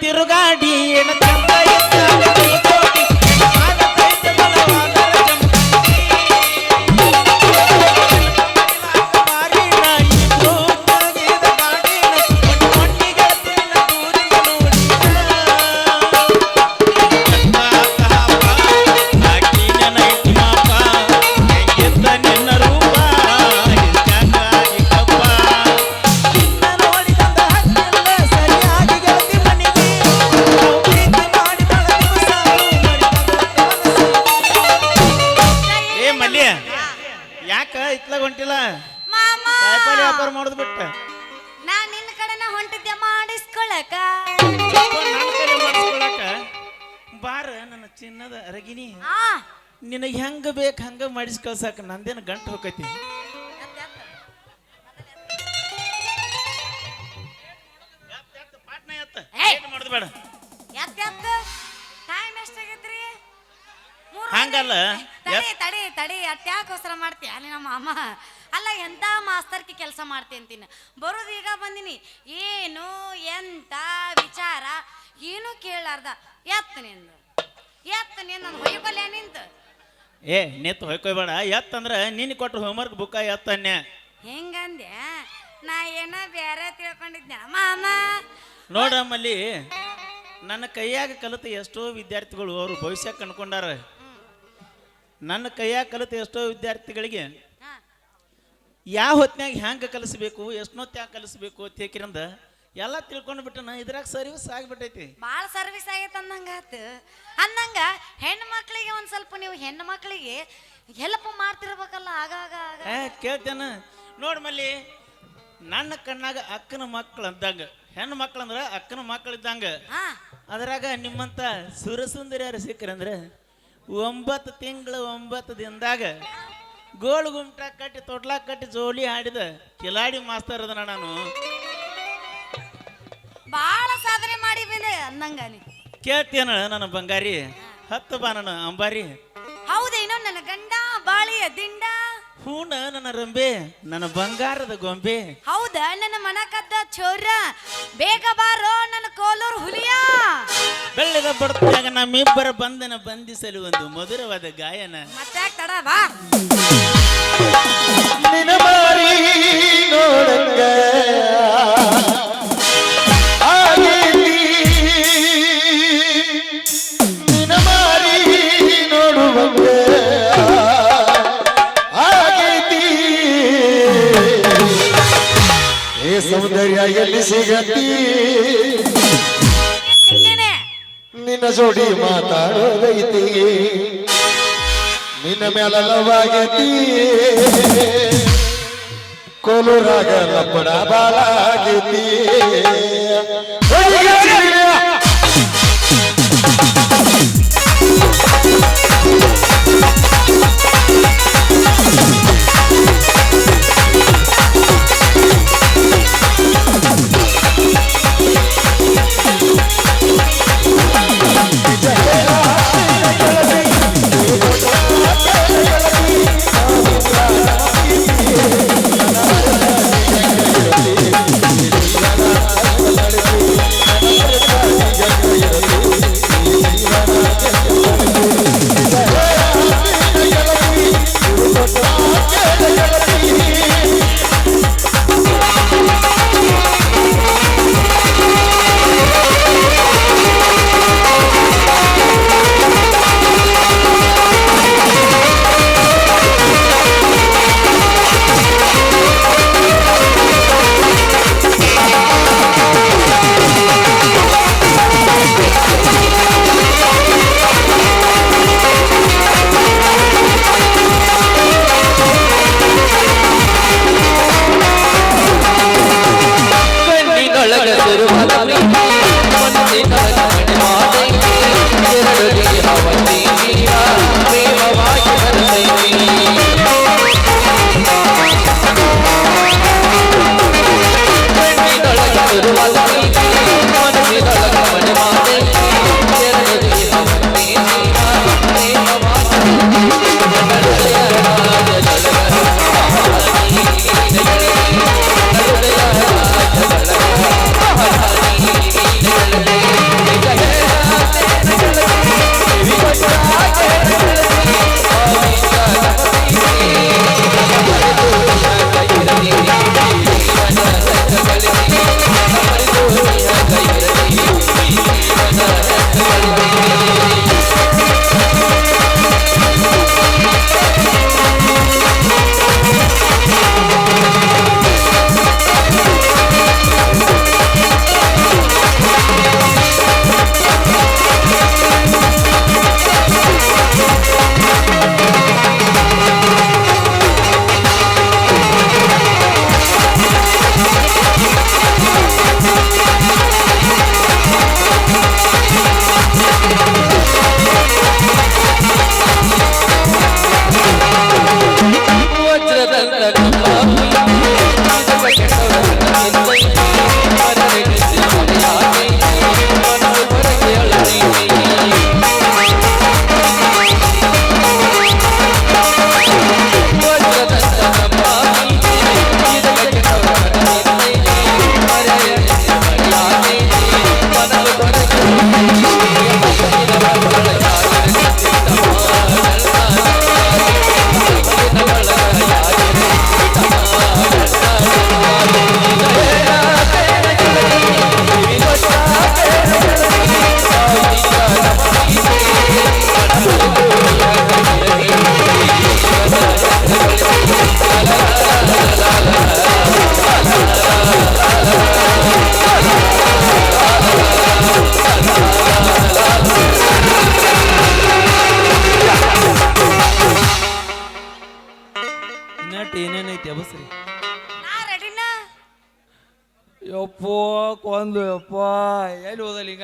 ತಿರುಗಾಡಿ ಏನ ಚಂದ ಇದ್ದಾಗ ನೀ ಜೋಡಿ ಆಗತೈತೆ ಬಲವಾದರ ಜಂಬಗಿ. ಬಾರಿನ ಇಬ್ರು ತಿರುಗಿದ ಗಾಡಿನ ಒಟ್ಟಿ ಗೆಳತಿನ ದೂರಿಂದ ನೋಡಿದ ಆಕಿನ ನೈಟಿ ಮಾಪ ಹೆಂಗಿದ್ದ ನಿನ್ನ ರೂಪ ಹಿಂಗಾಗಾಗಿ ಕಪ್ಪ ನಿನ್ನ ನೋಡಿದಂದ ಹಕ್ಕಿಲ್ಲ ಸರಿಯಾಗಿ ಗೆಳತಿ ಮನೆಗೆ ನಾವು ಪ್ರೀತಿ ಮಾಡಿ ಬಹಳ ದಿವಸ ಏ ಮಲ್ಯ ಯಾಕ ಇತ್ಲಾಗ ಹೊಂಟಿಲ್ಲ ಮಾಮ ಕಾಯಿಪಲ್ಲೆ ವ್ಯಾಪಾರ ಮಾಡೋದು ಬಿಟ್ಟ ನಾ ನಿನ್ನ ಕಡೆನ ಹೊಂಟಿದ್ದೆ ಮಾಡಿಸ್ಕೊಳಕ ನನ್ನ ಕಡೆ ಮಾಡಿಸ್ಕೊಳಕ ಬಾರ ನನ್ನ ಚಿನ್ನದ ಅರಗಿನಿ ಆ ನಿನಗೆ ಹೆಂಗ ಬೇಕು ಹಂಗ ಮಾಡಿಸ್ ಕಳ್ಸಾಕ ನಂದೇನು ಗಂಟು ಹೋಗತಿ ಮಾಡೋದು ಬೇಡ ಎತ್ತ ಎತ್ತ ಟೈಮ್ ಎಷ್ಟಾಗೈತ್ರಿ ಹಂಗಲ್ಲ ತಡಿ ತಡಿ ತಡಿ ಅಟ್ಯಾಕೋಸ್ಕರ ಮಾಡ್ತೀಯ ಅಲ್ಲಿ ನಮ್ಮ ಅಮ್ಮ ಅಲ್ಲ ಎಂತ ಮಾಸ್ತರ್ಕಿ ಕೆಲಸ ಮಾಡ್ತಿ ಅಂತೀನಿ ಬರೋದು ಈಗ ಬಂದಿನಿ ಏನು ಎಂತ ವಿಚಾರ ಏನು ಕೇಳಾರ್ದ ಎತ್ತ ನಿಂದು ನಾನು ಹೊಯ್ಕೊಲ್ಯ ನಿಂತು ಏ ನೆತ್ತು ಹೊಯ್ಕೊಯ್ಬೇಡ ಎತ್ತಂದ್ರ ನಿನ್ನ ಕೊಟ್ರು ಹೋಮ್ವರ್ಕ್ ಬುಕ್ಕ ಎತ್ತನ್ಯ ಹೆಂಗಂದೆ ನಾ ಏನ ಬೇರೆ ತಿಳ್ಕೊಂಡಿದ್ದೆ ಮಾಮ ನೋಡಮ್ಮಲ್ಲಿ ನನ್ನ ಕೈಯಾಗ ಕಲಿತ ಎಷ್ಟೋ ವಿದ್ಯಾರ್ಥಿಗಳು ಅವರು ಭವಿಷ್ಯ ಕಣ್ಕೊಂಡಾರ ನನ್ನ ಕೈಯಾಗ ಕಲಿತ ಎಷ್ಟೋ ವಿದ್ಯಾರ್ಥಿಗಳಿಗೆ ಯಾವ ಹೊತ್ನ್ಯಾಗ ಹ್ಯಾಂಗ ಕಲಿಸ್ಬೇಕು ಎಷ್ಟೊತ್ತ್ಯಾಗ ಕಲಿಸ್ಬೇಕು ತೇಕಿರಂದ ಎಲ್ಲ ತಿಳ್ಕೊಂಡು ಬಿಟ್ಟನ ಇದ್ರಾಗ ಸರ್ವಿಸ್ ಆಗಿಬಿಟ್ಟೈತಿ ಭಾಳ ಸರ್ವಿಸ್ ಆಗೈತೆ ಅಂದಂಗ ಹೆಣ್ಣು ಮಕ್ಕಳಿಗೆ ಒಂದು ಸ್ವಲ್ಪ ನೀವು ಹೆಣ್ಣು ಮಕ್ಕಳಿಗೆ ಹೆಲ್ಪ್ ಮಾಡ್ತಿರ್ಬೇಕಲ್ಲ ಆಗಾಗ ಕೇಳ್ತೇನ ನೋಡ್ ಮಲ್ಲಿ ನನ್ನ ಕಣ್ಣಾಗ ಅಕ್ಕನ ಮಕ್ಕಳು ಅಂದಂಗ ಹೆಣ್ಣು ಮಕ್ಕಳು ಅಂದ್ರ ಅಕ್ಕನ ಮಕ್ಕಳು ಇದ್ದಂಗ ಅದ್ರಾಗ ನಿಮ್ಮಂತ ಸುರಸುಂದರಿಯರು ಸಿಕ್ಕರಂದ್ರ 9 ತಿಂಗಳು 9 ದಿನದಾಗ ಗೋಳು ಗುಮ್ಟ ಕಟ್ಟಿ ತೊಟ್ಲಾ ಕಟ್ಟಿ ಜೋಲಿ ಆಡಿದ ಕಿಲಾಡಿ ಮಾಸ್ತರ್ ಅದನ ನಾನು ಬಾಳ ಸಾಧನೆ ಮಾಡಿ ಬಂದೆ ಅಂದಂಗ ನೀ ಕೇಳ್ತೇನ ನನ್ನ ಬಂಗಾರಿ 10 ಬಾ ನನ್ನ ಅಂಬಾರಿ ಹೌದೇನೋ ನನ್ನ ಗಂಡ ಬಾಳಿಯ ದಿಂಡ ಹೂನ ನನ್ನ ರಂಬೆ ನನ್ನ ಬಂಗಾರದ ಗೊಂಬೆ ಹೌದ ನನ್ನ ಮನ ಕದ್ದ ಚೋರ ಬೇಗ ಬಾರೋ ನನ್ನ ಕೋಲೂರು ಹುಲಿಯ ಬೆಳ್ಳದ ಬಡ್ತಾಗ ನಮ್ಮಿಬ್ಬರ ಬಂಧನ ಬಂಧಿಸಲು ಒಂದು ಮಧುರವಾದ ಗಾಯನ ಮತ್ತೆ ತಡ ಬಾ ನಿನ ಮಾರಿ ನೋಡಂಗ ನಿನ ಮಾರಿ ನೋಡುವಂಗ ಆಗೈತಿ ಏ ಸೌಂದರ್ಯ ಎಲ್ಲಿ ಸಿಗತಿ ನಿನ್ನ ಜೋಡಿ ಮಾತಾಡೋದೈತಿ ನಿನ್ನ ಮೇಲವಾಗೈತಿ ಕೋಲೂರಾಗ ಲಪ್ಪಡ ಬಾಳಾಗೈತಿ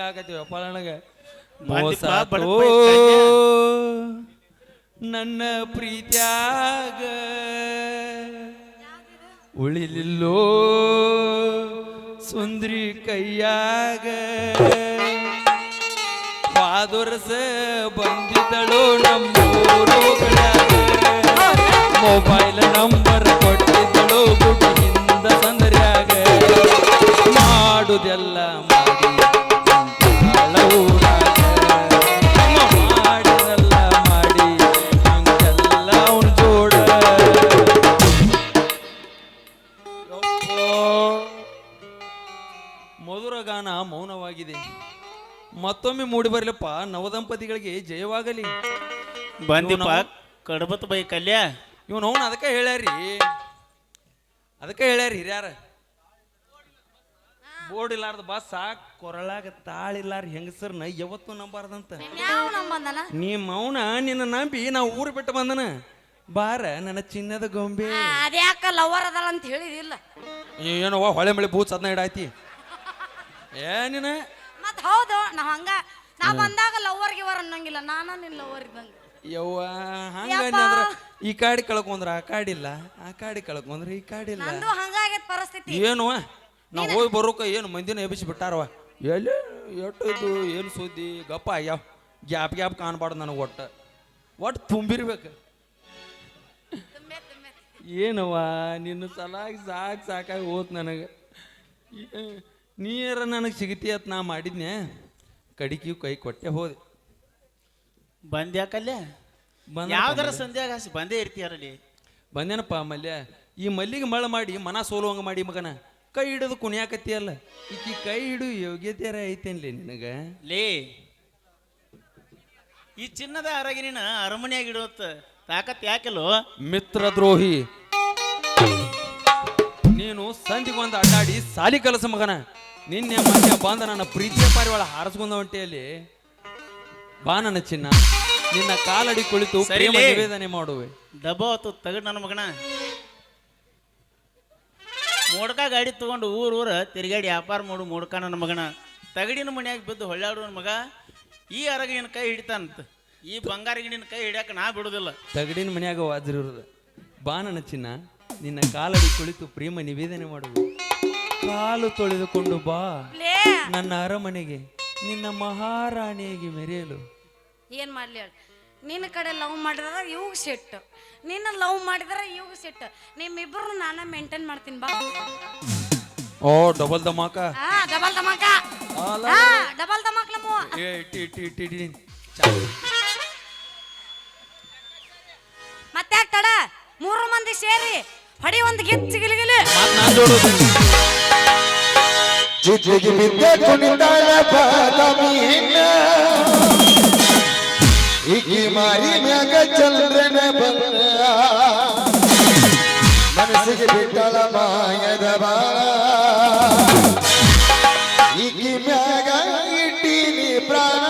ಆಗತ್ತೀವಪ್ಪ ನನಗೆ ಬಂದಿಪ್ಪ, ಮೋಸ ಬಡಪ ಇದ್ದಂಗೆ. ನನ್ನ ಪ್ರೀತ್ಯಾಗ ಉಳಿಲಿಲ್ಲೋ ಸುಂದ್ರಿ ಕೈಯಾಗ ಪಾದೊರಸ ಬಂದಿದ್ದಳು ನಮ್ಮೂರು ಮೊಬೈಲ್ ನಂಬರ್ ಕೊಟ್ಟಿದ್ದಳು ಗುಡಿಯಿಂದ ಸಂದರ್ಯಾಗ ಮಾಡುದೆಲ್ಲ ಮಾಡಿ ಊರಾಗ ಮಾಡಿದೆಲ್ಲ ಮಾಡಿ ಹಿಂಗೆಲ್ಲ ಅವನ ಜೋಡ ಮಧುರ ಗಾನ ಮೌನವಾಗಿದೆ ಮತ್ತೊಮ್ಮೆ ಮೂಡಿ ಬರಲಪ್ಪ ನವದಂಪತಿಗಳಿಗೆ ಜಯವಾಗಲಿ ಬಂದಿಪ್ಪ ಕಡಬತ್ ಬೈ ಕಲ್ಯ ಇವನು ಅವನು ಅದಕ್ಕೆ ಹೇಳ್ಯಾರಿ ಹಿರಿಯಾರ ಬೋರ್ಡ್ ಇಲ್ಲಾರ್ದ ಬಸ್ ಸಾಕ್ ಕೊರಳಾಗ ತಾಳಿಲ್ಲಾರ ಹೆಂಗಸರ್ನ ಯಾವತ್ತೂ ನಂಬಾರ್ದಂತ ಯಾವ ನಂಬಂದನ ನಿಮ್ಮ ಅವನ ನಿನ್ನ ನಂಬಿ ನಾ ಊರು ಬಿಟ್ಟು ಬಂದನ ಬಾರ ನನ್ನ ಚಿನ್ನದ ಗೊಂಬೆ ಅದ್ಯಾಕ ಲವರ್ ಅದಲ್ಲ ಅಂತ ಹೇಳಿದಿಲ್ಲ ಏನವ್ವ ಹೊಳೆ ಮಳೆ ಬೂತ್ ಅದನ್ನ ಇಡಾಯ್ತಿ ಏನಿನ ಮತ್ ಹೌದು ನಾ ಬಂದಾಗ ಲವರ್ ಗಿವರ್ ಅನ್ನಂಗಿಲ್ಲ ನಾನ ನಿನ್ ಲವರ್ ಇದ್ದಂಗ ಯವ್ವ ಹಂಗಂದ್ರ ಈ ಕಾಡಿ ಕಳ್ಕೊಂಡ್ರ ಆ ಕಾಡಿಲ್ಲ ಆ ಕಾಡಿ ಕಳ್ಕೊಂಡ್ರ ಈ ಕಾಡಿಲ್ಲ ನಂದು ಹಂಗಾಗೈತ್ ಪರಿಸ್ಥಿತಿ ಏನುವ ನಾವು ಹೋಗಿ ಬರೋಕ ಏನು ಮಂದಿನ ಎಬ್ಬಿಸಿ ಬಿಟ್ಟಾರವ ಎಲ್ಲಿ ಎಟ್ಟು ಏನು ಸುದ್ದಿ ಗಪ್ಪ ಆಗ್ಯಾವ ಗ್ಯಾಪ್ ಕಾಣಬಾರ್ದು ನನಗೆ ಒಟ್ಟು ತುಂಬಿರ್ಬೇಕು ಏನವ್ವ ನಿನ್ನ ಸಲಾಗಿ ಸಾಕಾಗಿ ಹೋತ್ ನನಗೆ ನೀರ ನನಗೆ ಸಿಗತಿ ಅಂತ ನಾ ಮಾಡಿದ್ನೆ ಕಡಿಕಿ ಕೈ ಕೊಟ್ಟೆ ಹೋದೆ ಬಂದ್ಯಾ ಕಲ್ಯ ಯಾವ್ದಾರ ಸಂಧ್ಯಾಗ ಹಸಿ ಬಂದೇ ಇರ್ತೀಯಾರಲ್ಲಿ ಬಂದೇನಪ್ಪ ಮಲ್ಯ ಈ ಮಲ್ಲಿಗೆ ಮಳ ಮಾಡಿ ಮನ ಸೋಲುವಂಗ ಮಾಡಿ ಮಗನ ಕೈ ಹಿಡಿದು ಕುಣಿಯಾಕತ್ತಿಯಲ್ಲ ಈಕಿ ಕೈ ಹಿಡು ಯೋಗ್ಯತೆಯರ ಐತೇನ್ಲಿ ನಿನಗ ಲೇ ಈ ಚಿನ್ನದ ಅರಗಿನ ಅರಮನೆಯಾಗಿಡುವತ್ತ ತಾಕತ್ ಯಾಕೆಲ್ಲೋ ಮಿತ್ರ ದ್ರೋಹಿ ನೀನು ಸಂಧಿಗೊಂದು ಅಡ್ಡಾಡಿ ಸಾಲಿ ಕಲಸ ಮಗನ ನಿನ್ನೆ ಮೊನ್ನೆ ಬಂದ ನನ್ನ ಪ್ರೀತಿಯ ಪಾರಿವಾಳ ಹಾರಿಸ್ಕೊಂಡ ಹೊಂಟೆಯಲ್ಲಿ ಬಾ ನನ್ನ ಚಿನ್ನ ನಿನ್ನ ಕಾಲಡಿ ಕುಳಿತು ಪ್ರೇಮ ನಿವೇದನೆ ಮಾಡುವೆ ದಬ್ಬ ಹೊತ್ತು ತಗಡ್ ನನ್ನ ಮಗನ ಮೋಡ್ಕ ಗಾಡಿ ತಗೊಂಡು ಊರ ತಿರುಗಾಡಿ ವ್ಯಾಪಾರ ಮಾಡು ಮೋಡ್ಕ ನನ್ನ ಮಗನ ತಗಡಿನ ಮನ್ಯಾಗ ಬಿದ್ದು ಹೊಳ್ಳಾಡುವ ಮಗ ಈ ಅರಗಿನ ಕೈ ಹಿಡಿತಾನಂತ ಈ ಬಂಗಾರ ಗಿಡಿನ ಕೈ ಹಿಡಿಯಾಕ ನಾ ಬಿಡುದಿಲ್ಲ ತಗಡಿನ ಮನ್ಯಾಗ ವಾಜ್ರಿರುವುದು ಬಾ ನನ್ನ ಚಿನ್ನ ನಿನ್ನ ಕಾಲಡಿ ಕುಳಿತು ಪ್ರೇಮ ನಿವೇದನೆ ಮಾಡುವೆ ಕಾಲು ತೊಳೆದುಕೊಂಡು ಬಾ ನನ್ನ ಅರಮನೆಗೆ ನಿನ್ನ ಮಹಾರಾಣಿಯಾಗಿ ಮೆರೆಯಲು ಏನ್ ಮಾಡ್ಲಿ ಹೇಳ ನಿನ್ನ ಕಡೆ ಲವ್ ಮಾಡಿದ್ರ ಇವಾಗ ಸೆಟ್ ನಿನ್ನ ಲವ್ ಮಾಡಿದ್ರ ಇವಾಗ ಸೆಟ್ ನಿಮ್ಮಿಬ್ರು ನಾನ ಮೇಂಟೈನ್ ಮಾಡ್ತೀನಿ ಬಾ ಓ ಡಬಲ್ ಧಮಾಕ ಡಬಲ್ ಧಮಾಕ ಡಬಲ್ ಧಮಾಕ್ ನಮ್ಮ ಮತ್ತೆ ತಡ 3 ಮಂದಿ ಸೇರಿ ಹೊಡಿ ಒಂದು ಗಿಚ್ಚಿ ಗಿಲಿಗಿಲಿ ಜಿದ್ದಿಗೆ ಬಿದ್ದೆ ಕುಣಿತಾಳ ಬಾದಾಮಿನ ಈಕಿ ಮಾರಿ ಮ್ಯಾಗ ಚಂದ್ರನ ಬಂದ ಮನಸ್ಸಿಗೆ ಬಿಟ್ಟಳ ಮಾಯದ ಬಾಳ ಈಕಿ ಮ್ಯಾಗ ಇಟ್ಟೀನಿ ಪ್ರಾಣ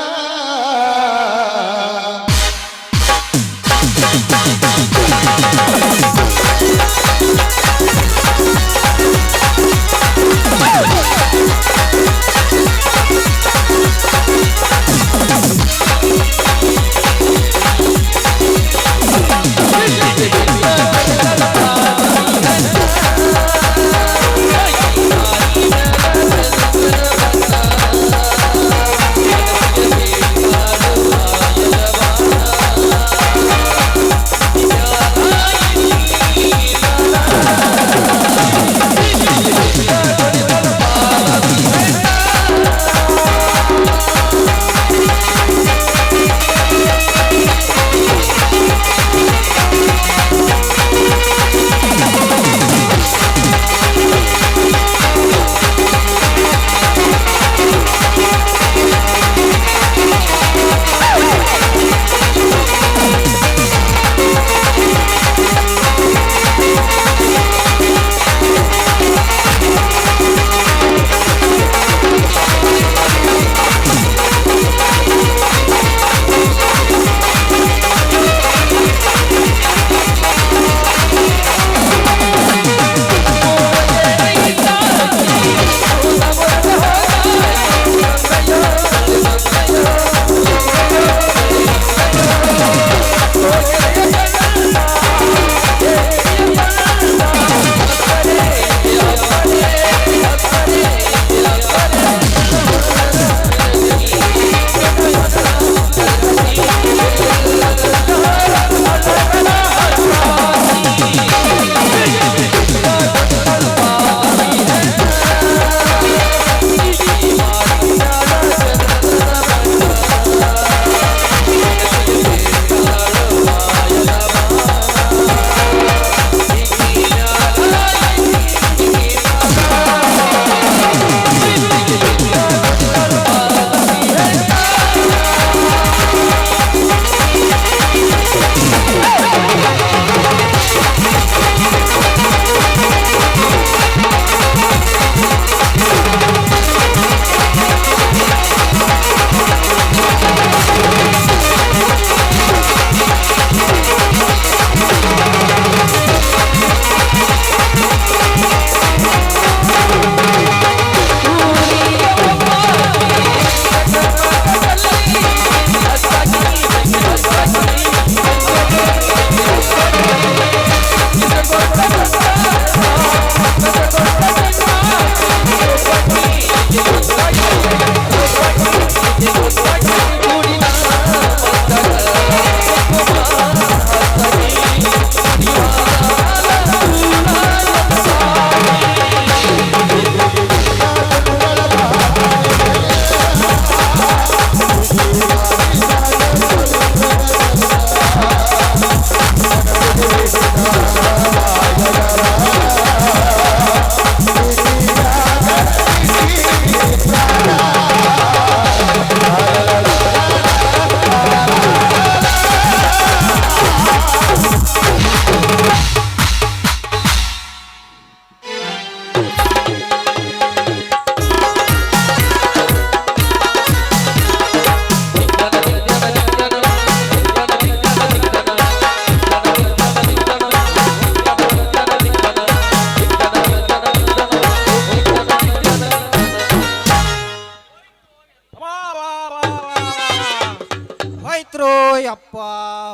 ಹೋಯ್ತ್ರೋ ಯಪ್ಪ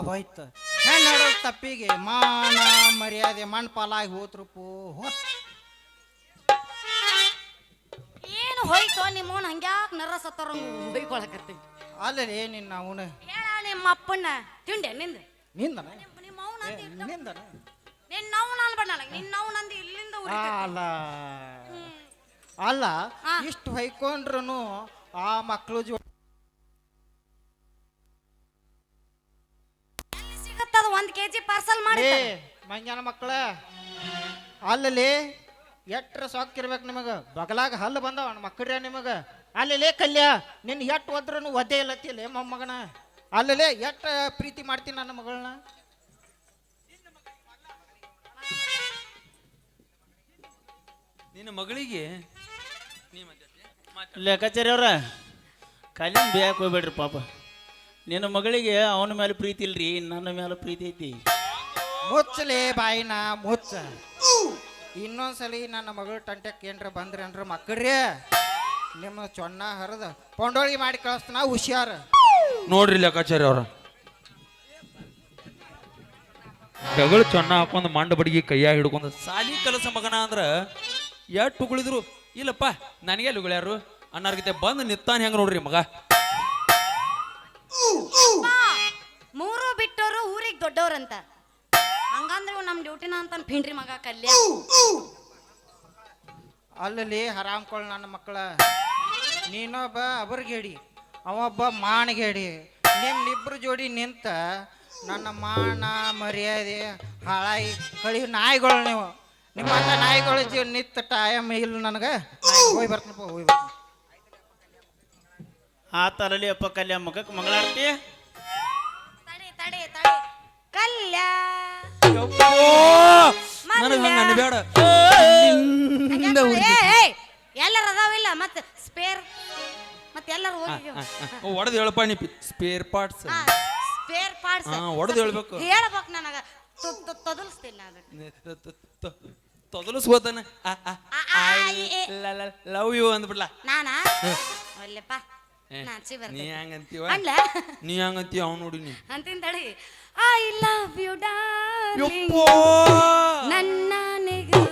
ಹೋಯ್ತು ಹೆಣ್ಣು ನೋಡೋ ತಪ್ಪಿಗೆ ಮಾನ ಮರ್ಯಾದೆ ಮಣ್ಣು ಪಾಲಾಗಿ ಹೋತ್ರಪ್ಪು ಹೋತ್ ಏನು ಹೋಯ್ತು ನಿಮ್ಮವನ್ ಹಂಗ್ಯಾಕ್ ನರ ಸತ್ತರಂಗ ಹೊಯ್ಕೊಳಕತ್ತಿ ಅಲ್ಲೇ ನಿನ್ನ ಅವನು ಹೇಳ ನಿಮ್ಮ ಅಪ್ಪನ ತಿಂಡೆ ನಿಂದ ನಿಂದನ ನಿಮ್ಮ ಅವನ ನಿಂದನ ನಿನ್ನ ಅವನ ಅನ್ಬೇಡ ನನಗೆ ನಿನ್ನ ಅವನಂದು ಇಲ್ಲಿಂದ ಅಲ್ಲ ಅಲ್ಲ ಇಷ್ಟು ಹೊಯ್ಕೊಂಡ್ರು ಆ ಮಕ್ಕಳು ಸಿಗತ್ತದ 1 kg ಪಾರ್ಸಲ್ ಮಾಡಿ ಮಂಗ್ಯಾನ ಮಕ್ಕಳ ಅಲ್ಲಲ್ಲಿ ಎಟ್ರ ಸೊಕ್ಕಿರ್ಬೇಕು ನಿಮಗೆ ಬಗಲಾಗ ಹಲ್ಲು ಬಂದವ ಮಕ್ಕಳ್ರ ನಿಮಗೆ ಅಲ್ಲೇ ಕಲ್ಯ ನಿನ್ನ ಎಟ್ಟು ಒದ್ರೂ ಒದ್ದೆ ಇಲ್ಲತ್ತಿಲ್ಲ ಮೊಮ್ಮಗನ ಅಲ್ಲೇ ಎಟ್ಟ ಪ್ರೀತಿ ಮಾಡ್ತೀನಿ ನನ್ನ ಮಗಳನ್ನ ನಿನ್ನ ಮಗಳಿಗೆ ಲೆಕ್ಕಾಚಾರಿ ಅವ್ರ ಕಾಲಿನ ಬೇಯಕ್ಕೆ ಹೋಗ್ಬೇಡ್ರಿ ಪಾಪ ನಿನ್ನ ಮಗಳಿಗೆ ಅವನ ಮೇಲೆ ಪ್ರೀತಿ ಇಲ್ರಿ ನನ್ನ ಮೇಲೆ ಪ್ರೀತಿ ಐತಿ ಮುಚ್ಚಲೇ ಬಾಯಿನ ಮುಚ್ಚ ಇನ್ನೊಂದ್ಸಲಿ ನನ್ನ ಮಗಳು ಟಂಟಕ್ಕೆ ಏನ್ರ ಬಂದ್ರಿ ಅಂದ್ರ ಮಕ್ಕಳ್ರಿ ನಿಮ್ಮ ಚೊನ್ನ ಹರಿದ ಪೊಂಡೋಳಿಗೆ ಮಾಡಿ ಕಳಿಸ್ತಾನ ಹುಷಾರ ನೋಡ್ರಿ ಲೆಕ್ಕಾಚಾರಿ ಅವ್ರ ಜಗಳ ಚೊನ್ನ ಹಾಕೊಂಡ್ ಮಂಡ ಬಡಿಗೆ ಕೈಯಾಗ ಹಿಡ್ಕೊಂಡ್ ಸಾಲಿ ಕಲಸ ಮಗನ ಅಂದ್ರ ಎಟ್ಟು ಉಗುಳಿದ್ರು ಇಲ್ಲಪ್ಪ ನನಗೆ ಉಗುಳ್ಯಾರು ಅನ್ನೋರ್ಗಿತೆ ಬಂದು ನಿತ್ತಾನ ಹೆಂಗ ನೋಡ್ರಿ ಮಗ ಮೂರು ಬಿಟ್ಟವರು ಊರಿಗೆ ದೊಡ್ಡವ್ರಂತ ಹಂಗಂದ್ರೆ ನಮ್ಮ ಡ್ಯೂಟಿನ ಅಂತ ಪಿಂಡ್ರಿ ಮಗ ಕಲ್ಯ ಅಲ್ಲಲ್ಲಿ ಹರಾಮ್ಕೊಳ್ ನನ್ನ ಮಕ್ಕಳ ನೀನೊಬ್ಬ ಅಬರ್ಗೇಡಿ ಅವೊಬ್ಬ ಮಾನಗೇಡಿ ನಿಮ್ಮಿಬ್ರು ಜೋಡಿ ನಿಂತ ನನ್ನ ಮಾನ ಮರ್ಯಾದೆ ಹಾಳಾಗಿ ಕಳಿ ನಾಯಿಗಳು ನೀವು ನಿಮ್ಮಂತ ನಾಯಿಗಳು ಜೀವ ನಿತ್ತ ಟೈಮ್ ಇಲ್ಲ ನನಗೆ ಹೋಗಿ ಬರ್ತೀನಪ್ಪ ಹೋಗಿ ಬರ್ತೀನಿ ಆ ತರಲಿ ಅಪ್ಪ ಕಲ್ಯ ಮಗಕ್ಕೆ ಮಂಗಳಾರತಿ ತಡಿ ತಡಿ ತಡಿ ಕಲ್ಯ ನನಗೆ ಹಂಗ ಅನ್ಬೇಡ ಎಲ್ಲರ ಅದಾವಿಲ್ಲ ಮತ್ತೆ ಸ್ಪೇರ್ ಮತ್ತೆ ಎಲ್ಲರೂ ಹೋಗಿ ಒಡದ್ ಹೇಳಪ್ಪ ನೀ ಸ್ಪೇರ್ ಪಾರ್ಟ್ಸ್ ಸ್ಪೇರ್ ಪಾರ್ಟ್ಸ್ ಒಡದ್ ಹೇಳ್ಬೇಕು ಹೇಳ್ಬೇಕು ನನಗ ತೊದಲ್ಸ್ತೀನಿ ನಾನು ತೊದಲಿಸ್ಬೋತಾನೆ ಲವ್ ಯು ಅಂದ್ಬಿಡ್ಲ ನಾನಾ ಒಲ್ಲೆಪ್ಪ ನಾಚಿ ನೀ ಬರ್ತೀನಿ ಹಂಗಂತೀವ ಅಲ್ಲ ನೀ ಹಂಗಂತೀವ ಅವ್ನು ನೋಡಿ ನೀ ಅಂತಿನ ತಡಿ ಐ ಲವ್ ಯು ಡಾರ್ಲಿಂಗ್ ನನ್ನ ನಿಗು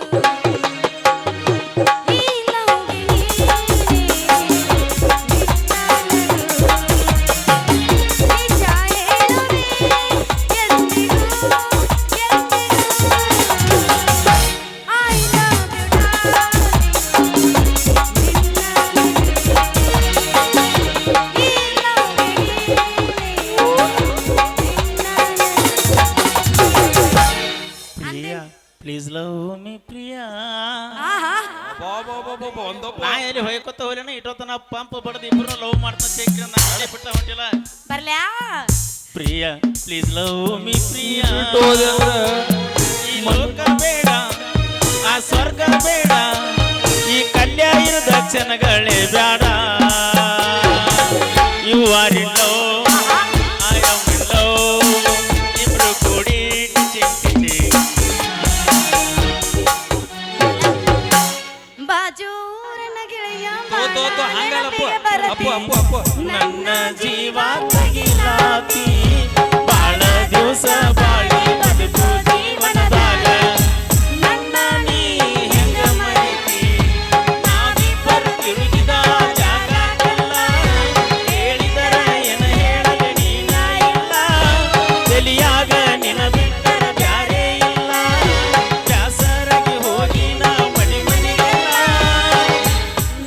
ಈ love please love me Priya ನಾ ಎಲ್ಲಿ ಹೊಯ್ಕೊತ ಹೋಗ್ಲೇನ ಇಟ್ಟೋತನ ಪಂಪ್ ಬಡ್ದು ಇಬ್ರು ಲವ್ ಮಾಡ್ತಾ ಚೇಕ್ರಿ ನಾಳೆ ಬಿಟ್ಟ ಹೊಂಟಿಲ್ಲ ಬರ್ಲ್ಯಾ Priya please love me Priya ಈ ಲೋಕ ಬೇಡ ಆ ಸ್ವರ್ಗ ಬೇಡ ಈ ಕಲ್ಯ ಇರದ ಕ್ಷಣಗಳೇ ಬೇಡ you are in love I am in love ಇಬ್ರು ಕೂಡಿ ಚಿಂತಿಸಿ ಬಾಜೂರನ ಗೆಳೆಯ ನನ್ನ ಜೀವ ತಗಿಲಾತಿ ಬಾಳ ದಿವಸ ಬಾಳಿ ಬದುಕು ಜೀವನದಾಗ ನನ್ನ ನೀ ಹೆಂಗ ಮೈತಿ ನಾವಿಬ್ಬರು ತಿರುಗಿದ ಜಾಗಲ್ಲ ಹೇಳಿದರ ಏನ ಹೇಳಲೆ ನೀನ ಇಲ್ಲ ತಲಿಯಾಗ ನಿನ ಬಿಟ್ಟರ ಬ್ಯಾರೆ ಇಲ್ಲ ಬ್ಯಾಸರಾಗಿ ಹೋಗಿ ನಾ ಮನೆ ಮನೆಯಲ್ಲ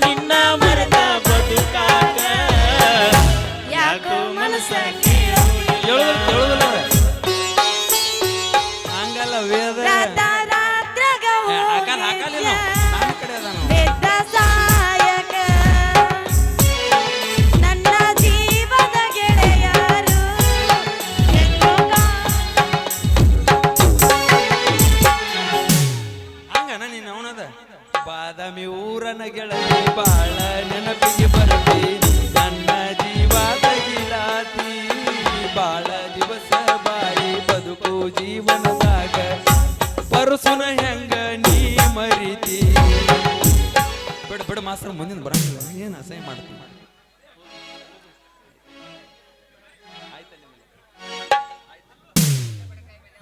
ನಿನ್ನ ಮರೆತ ಬದುಕಾಕ ಯಾಕೋ ಮನಸ್ಸ ಹಂಗಲ್ಲ ವೇದ ರಾತ್ರಾಗ ಹಾಕಲ್ಲ ಹಾಕಲ್ಲ ನನ್ನ ಕಡೆ ಅದಾನು ಬೆದ್ದ ಸಾಯಕ ನನ್ನ ಜೀವದ ಗೆಳೆಯರು ಹಂಗನ ನೀನು ಅವನದ ಬಾದಾಮಿ ಊರನ ಗೆಳತಿ ಬಾಳ ನೆನಪಿಗೆ ಬರತಿ ನನ್ನ ಜೀವ ತಗಿಲಾತಿ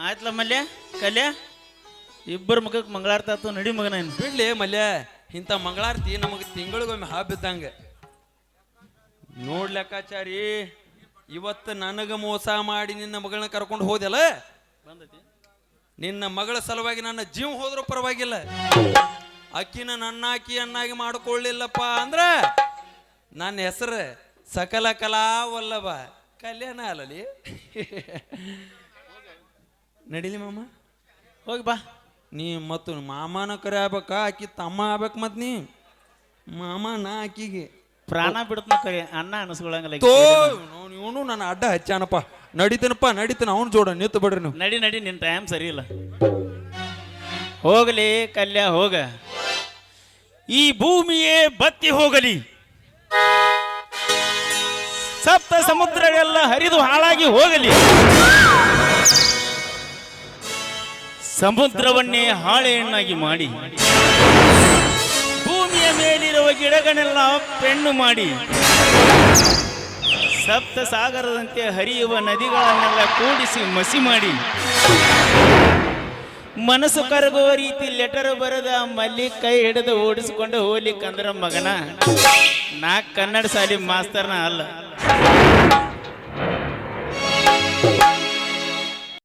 ಆಯ್ತಲ್ಲ ಮಲ್ಯ ಕಲ್ಯ ಇಬ್ಬರು ಮುಖಕ್ಕೆ ಮಂಗಳಾರ್ಥ ಆತು ನಡಿ ಮಗನ ಇನ್ನು. ಬಿಡ್ಲಿ ಮಲ್ಯ ಇಂಥ ಮಂಗಳಾರತಿ ನಮಗೆ ತಿಂಗಳಿಗೊಮ್ಮೆ ಹಬ್ಬಿದ್ದಂಗೆ ನೋಡ್ ಲೆಕ್ಕಾಚಾರಿ. ಇವತ್ತು ನನಗ ಮೋಸ ಮಾಡಿ ನಿನ್ನ ಮಗಳನ್ನ ಕರ್ಕೊಂಡು ಹೋದೆಲ್ಲ, ನಿನ್ನ ಮಗಳ ಸಲುವಾಗಿ ನನ್ನ ಜೀವ ಹೋದ್ರೂ ಪರವಾಗಿಲ್ಲ, ಅಕ್ಕಿನ ನನ್ನ ಅಕ್ಕಿಯನ್ನಾಗಿ ಮಾಡಿಕೊಳ್ಳಿಲ್ಲಪ್ಪ ಅಂದ್ರ ನನ್ನ ಹೆಸರು ಸಕಲ ಕಲಾ ವಲ್ಲಭ ಕಲ್ಯಾಣ ಅಲ್ಲಲಿ. ನಡಿಲಿ ಮಾಮ, ಹೋಗಿ ಬಾ. ನೀ ಮತ್ತು ಮಾಮನ ಕರೆ ಆಗ್ಬೇಕ, ಆಕಿ ತಮ್ಮ ಆಗ್ಬೇಕು ಮತ್ ನೀ ಮಾಮ ನಾ ಆಕಿಗೆ ಪ್ರಾಣ ಬಿಡ್ತನ ಕರೆ ಅಣ್ಣ ಅನಿಸ್ಕೊಳಂಗಿಲ್ಲ. ಇವನು ನನ್ನ ಅಡ್ಡ ಹಚ್ಚಾನಪ್ಪ. ನಡಿತೇನೆ ಅವನು ಜೋಡ ನಿಂತು ಬಿಡ್ರಿ ನೀವು. ನಡಿ ನಡಿ, ನಿನ್ನ ಟೈಮ್ ಸರಿ ಇಲ್ಲ. ಹೋಗಲಿ ಕಲ್ಯ ಹೋಗ, ಈ ಭೂಮಿಯೇ ಬತ್ತಿ ಹೋಗಲಿ, ಸಪ್ತ ಸಮುದ್ರಗಳೆಲ್ಲ ಹರಿದು ಹಾಳಾಗಿ ಹೋಗಲಿ, ಸಮುದ್ರವನ್ನೇ ಹಾಳೆಯನ್ನಾಗಿ ಮಾಡಿ ಭೂಮಿಯ ಮೇಲಿರುವ ಗಿಡಗಳನ್ನೆಲ್ಲ ಪೆಣ್ಣು ಮಾಡಿ ಸಪ್ತ ಸಾಗರದಂತೆ ಹರಿಯುವ ನದಿಗಳನ್ನೆಲ್ಲ ಕೂಡಿಸಿ ಮಸಿ ಮಾಡಿ ಮನಸ್ಸು ಕರಗುವ ರೀತಿ ಲೆಟರ್ ಬರೆದ ಮಲ್ಲಿ ಕೈ ಹಿಡಿದು ಓಡಿಸಿಕೊಂಡು ಹೋಗ್ಲಿಕ್ಕಂದ್ರ ಮಗನ ನಾ ಕನ್ನಡ ಶಾಲಿ ಮಾಸ್ತರ್ನ ಅಲ್ಲ.